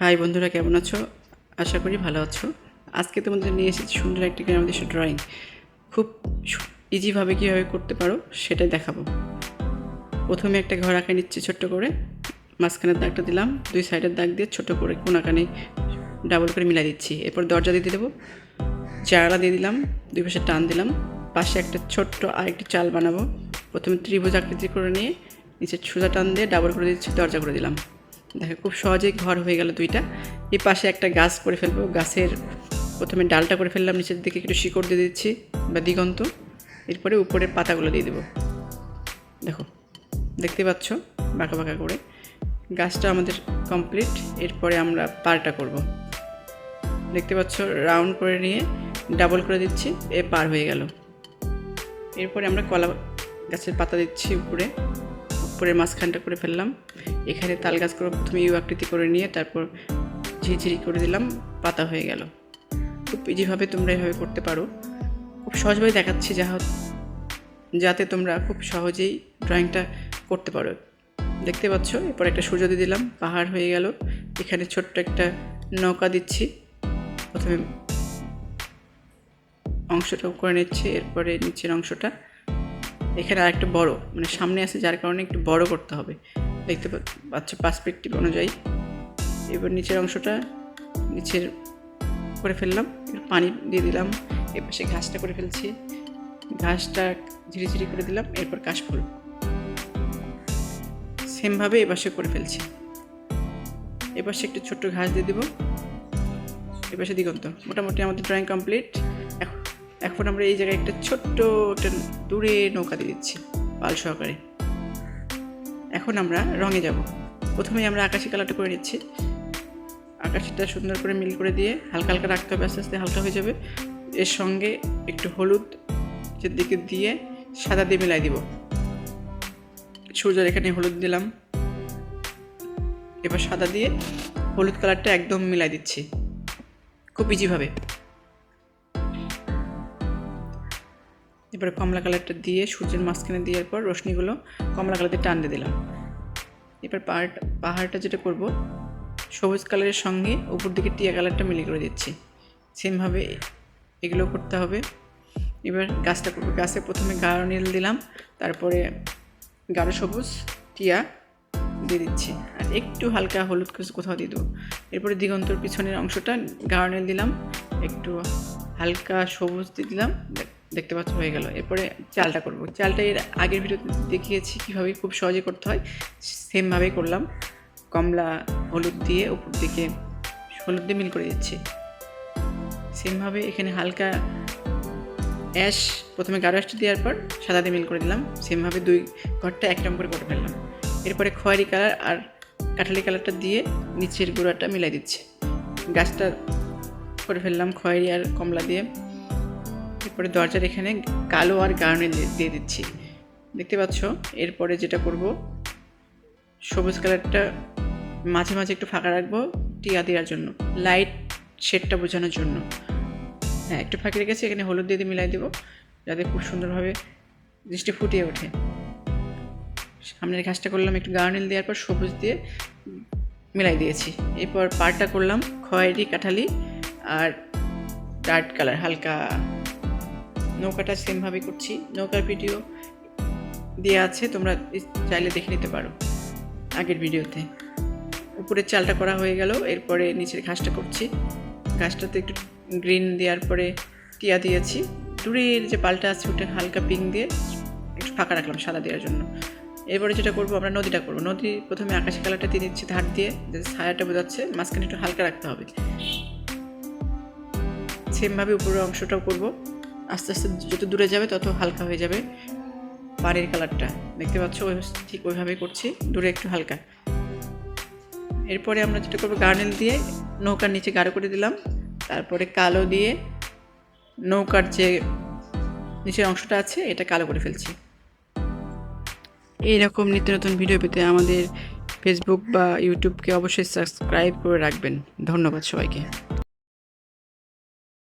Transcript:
High বন্ধুরা, কেমন আছো? আশা করি ভালো আছো। আজকে তোমাদের নিয়ে এসেছি সুন্দর একটি গ্রামের দেশের ড্রয়িং। খুব ইজিভাবে কীভাবে করতে পারো সেটাই দেখাবো। প্রথমে একটা ঘর আঁকা নিচ্ছি ছোট্ট করে, মাঝখানের দাগটা দিলাম, দুই সাইডের দাগ দিয়ে ছোট করে কোনাকানি ডাবল করে মিলাই দিচ্ছি। এরপর দরজা দিয়ে দেবো, জানালা দিয়ে দিলাম, দুই পাশে টান দিলাম, পাশে একটা ছোট্ট আরেকটি চাল বানাবো। প্রথমে ত্রিভুজ আকৃতি করে নিয়ে নিচে সোজা টান দিয়ে ডাবল করে দিচ্ছি, দরজা করে দিলাম। দেখো খুব সহজেই ঘর হয়ে গেল দুইটা। এই পাশে একটা গাছ করে ফেলবো, গাছের প্রথমে ডালটা করে ফেললাম, নিচের দিকে একটু শিকড় দিয়ে দিচ্ছি বা দিগন্ত, এরপরে উপরের পাতাগুলো দিয়ে দেবো। দেখো দেখতে পাচ্ছ বাঁকা বাঁকা করে। গাছটা আমাদের কমপ্লিট। এরপরে আমরা পারটা করব। দেখতে পাচ্ছ রাউন্ড করে নিয়ে ডাবল করে দিচ্ছি, পার হয়ে গেল। এরপরে আমরা কলা গাছের পাতা দিচ্ছি উপরে, উপরের মাঝখানটা করে ফেললাম। এখানে তাল গাছ করে প্রথমে ইউ আকৃতি করে নিয়ে তারপর ঝিঝিরি করে দিলাম, পাতা হয়ে গেল। খুব ইজিভাবে তোমরা এভাবে করতে পারো। খুব সহজভাবে দেখাচ্ছি যাতে তোমরা খুব সহজেই ড্রয়িংটা করতে পারো। দেখতে পাচ্ছ এরপর একটা সূর্য দিয়ে দিলাম, পাহাড় হয়ে গেল। এখানে ছোট্ট একটা নৌকা দিচ্ছি, প্রথমে অংশটা করে নিচ্ছি, এরপরে নিচের অংশটা। এখানে আরেকটা বড় মানে সামনে আছে, যার কারণে একটু বড় করতে হবে, দেখতে পাচ্ছ পার্সপেক্টিভ অনুযায়ী। এবার নিচের অংশটা নিচের করে ফেললাম, পানি দিয়ে দিলাম, এপাশে ঘাসটা করে ফেলছি, ঘাসটা ঝিরিঝিরি করে দিলাম, এরপর কাশফুল সেমভাবে এপাশে করে ফেলছি। এপাশে একটু ছোট্ট ঘাস দিয়ে দেবো, এপাশে দিগন্ত। মোটামুটি আমাদের ড্রয়িং কমপ্লিট। এখন আমরা এই জায়গায় একটা ছোট্ট একটা দূরে নৌকা দিয়ে দিচ্ছি পাল সহকারে। এখন আমরা রঙে যাব। প্রথমেই আমরা আকাশি কালারটা করে নিচ্ছি, আকাশিটা সুন্দর করে মিল করে দিয়ে হালকা হালকা রাখতে হবে, আস্তে আস্তে হালকা হয়ে যাবে। এর সঙ্গে একটু হলুদ দিকে দিয়ে সাদা দিয়ে মিলাই দিব। সূর্যের এখানে হলুদ দিলাম, এবার সাদা দিয়ে হলুদ কালারটা একদম মিলাই দিচ্ছি খুব ইজিভাবে। এবারে কমলা কালারটা দিয়ে সূর্যের মাঝখানে দেওয়ার পর রশ্মিগুলো কমলা কালার দিয়ে টান দিয়ে দিলাম। এবার পাহাড়টা যেটা করব, সবুজ কালারের সঙ্গে উপর দিকে টিয়া কালারটা মিলে করে দিচ্ছি। সেমভাবে এগুলো করতে হবে। এবার গাছটা করবো। গাছে প্রথমে গাঢ় নীল দিলাম, তারপরে গাঢ় সবুজ টিয়া দিয়ে দিচ্ছি, আর একটু হালকা হলুদ কোথাও দিয়ে দেবো। এরপরে দিগন্তর পিছনের অংশটা গাঢ় নীল দিলাম, একটু হালকা সবুজ দিয়ে দিলাম, দেখতে পাচ্ছ হয়ে গেল। এরপরে চালটা করব। চালটা এর আগের ভিডিওতে দেখিয়েছি কীভাবে খুব সহজে করতে হয়, সেমভাবেই করলাম। কমলা হলুদ দিয়ে উপর দিকে হলুদ দিয়ে মিল করে দিচ্ছি। সেমভাবে এখানে হালকা অ্যাশ, প্রথমে গাঢ় অ্যাশটা দেওয়ার পর সাদা দিয়ে মিল করে দিলাম। সেমভাবে দুই ঘরটা এক রকম করে করে ফেললাম। এরপরে খয়েরি কালার আর কাঠালি কালারটা দিয়ে নিচের গোড়াটা মিলাই দিচ্ছি। গাছটা করে ফেললাম খয়েরি আর কমলা দিয়ে। এরপরে দরজার এখানে কালো আর গাঢ় নীল দিয়ে দিচ্ছি, দেখতে পাচ্ছ। এরপরে যেটা করব, সবুজ কালারটা মাঝে মাঝে একটু ফাঁকা রাখবো টিয়া দেওয়ার জন্য, লাইট শেডটা বোঝানোর জন্য। হ্যাঁ, একটু ফাঁকি রেখেছি, এখানে হলুদ দিয়ে মিলাই দেবো যাতে খুব সুন্দরভাবে জিনিসটি ফুটিয়ে ওঠে। সামনের ঘাসটা করলাম একটু গাঢ় নীল দেওয়ার পর সবুজ দিয়ে মিলাই দিয়েছি। এরপর পাড়টা করলাম খয়েরি কাঠালি আর ডার্ক কালার হালকা। নৌকাটা সেমভাবে করছি, নৌকার ভিডিও দেওয়া আছে, তোমরা চাইলে দেখে নিতে পারো আগের ভিডিওতে। উপরের চালটা করা হয়ে গেল, এরপরে নিচের ঘাসটা করছি। ঘাসটাতে একটু গ্রিন দেওয়ার পরে টিয়া দিয়েছি। দূরের যে পালটা আছে ওটা হালকা পিঙ্ক দিয়ে একটু ফাঁকা রাখলাম সাদা দেওয়ার জন্য। এরপরে যেটা করবো, আমরা নদীটা করবো। নদী প্রথমে আকাশি কালারটা দিয়ে দিচ্ছি ধার দিয়ে, যাতে ছায়াটা বোঝাচ্ছে, মাঝখানে একটু হালকা রাখতে হবে। সেমভাবে উপরের অংশটাও করবো। আস্তে আস্তে যত দূরে যাবে তত হালকা হয়ে যাবে পানির কালারটা, দেখতে পাচ্ছ। ঠিক ওইভাবেই করছি, দূরে একটু হালকা। এরপরে আমরা যেটা করবো, গাঢ় নীল দিয়ে নৌকার নিচে গাঢ় করে দিলাম, তারপরে কালো দিয়ে নৌকার যে নিচের অংশটা আছে এটা কালো করে ফেলছি। এইরকম নিত্য নতুন ভিডিও পেতে আমাদের ফেসবুক বা ইউটিউবকে অবশ্যই সাবস্ক্রাইব করে রাখবেন। ধন্যবাদ সবাইকে।